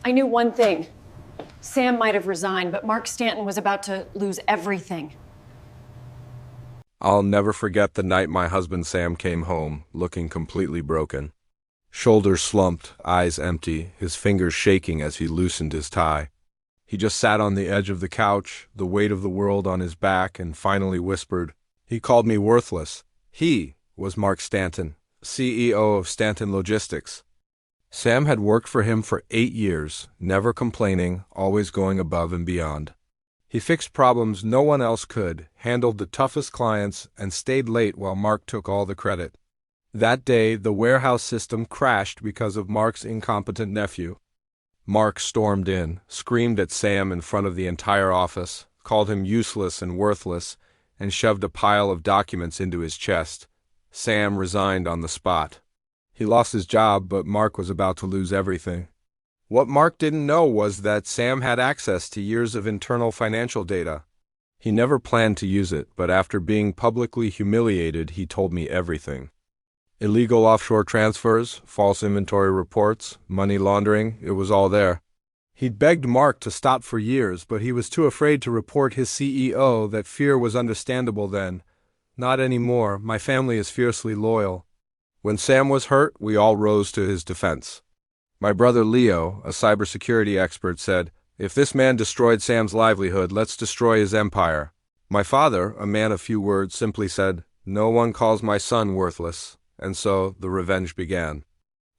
I knew one thing. Sam might have resigned, but Mark Stanton was about to lose everything. I'll never forget the night my husband Sam came home, looking completely broken. Shoulders slumped, eyes empty, his fingers shaking as he loosened his tie. He just sat on the edge of the couch, the weight of the world on his back, and finally whispered. He called me worthless. He was Mark Stanton, CEO of Stanton Logistics. Sam had worked for him for 8 years, never complaining, always going above and beyond. He fixed problems no one else could, handled the toughest clients, and stayed late while Mark took all the credit. That day, the warehouse system crashed because of Mark's incompetent nephew. Mark stormed in, screamed at Sam in front of the entire office, called him useless and worthless, and shoved a pile of documents into his chest. Sam resigned on the spot. He lost his job, but Mark was about to lose everything. What Mark didn't know was that Sam had access to years of internal financial data. He never planned to use it, but after being publicly humiliated, he told me everything. Illegal offshore transfers, false inventory reports, money laundering, it was all there. He'd begged Mark to stop for years, but he was too afraid to report his CEO. That fear was understandable then. Not anymore, my family is fiercely loyal. When Sam was hurt, we all rose to his defense. My brother Leo, a cybersecurity expert, said, "If this man destroyed Sam's livelihood, let's destroy his empire." My father, a man of few words, simply said, "No one calls my son worthless." And so the revenge began.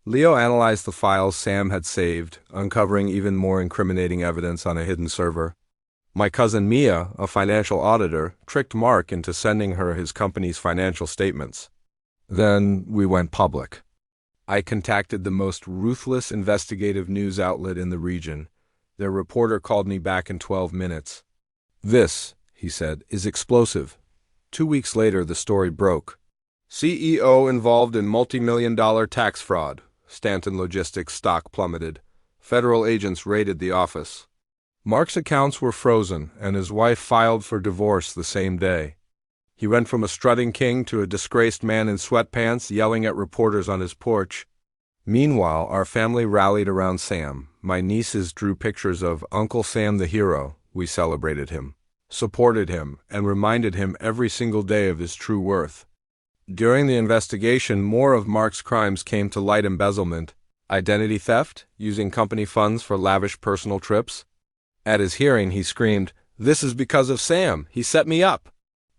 Leo analyzed the files Sam had saved, uncovering even more incriminating evidence on a hidden server. My cousin Mia, a financial auditor, tricked Mark into sending her his company's financial statements. Then we went public. I contacted the most ruthless investigative news outlet in the region. Their reporter called me back in 12 minutes. "This," he said, "is explosive." 2 weeks later, the story broke. CEO involved in multi-million-dollar tax fraud. Stanton Logistics stock plummeted. Federal agents raided the office. Mark's accounts were frozen, and his wife filed for divorce the same day. He went from a strutting king to a disgraced man in sweatpants yelling at reporters on his porch. Meanwhile, our family rallied around Sam. My nieces drew pictures of Uncle Sam the hero. We celebrated him, supported him, and reminded him every single day of his true worth. During the investigation, more of Mark's crimes came to light: embezzlement, identity theft, using company funds for lavish personal trips. At his hearing, he screamed, "This is because of Sam. He set me up."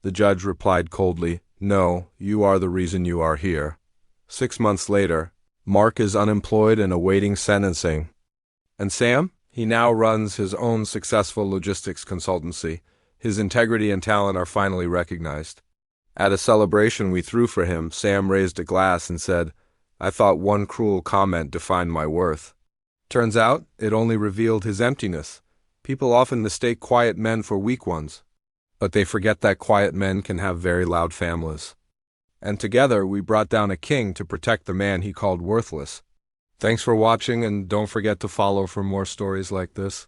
The judge replied coldly, "No, you are the reason you are here." 6 months later, Mark is unemployed and awaiting sentencing. And Sam? He now runs his own successful logistics consultancy. His integrity and talent are finally recognized. At a celebration we threw for him, Sam raised a glass and said, "I thought one cruel comment defined my worth." Turns out, it only revealed his emptiness. People often mistake quiet men for weak ones, but they forget that quiet men can have very loud families. And together we brought down a king to protect the man he called worthless. Thanks for watching, and don't forget to follow for more stories like this.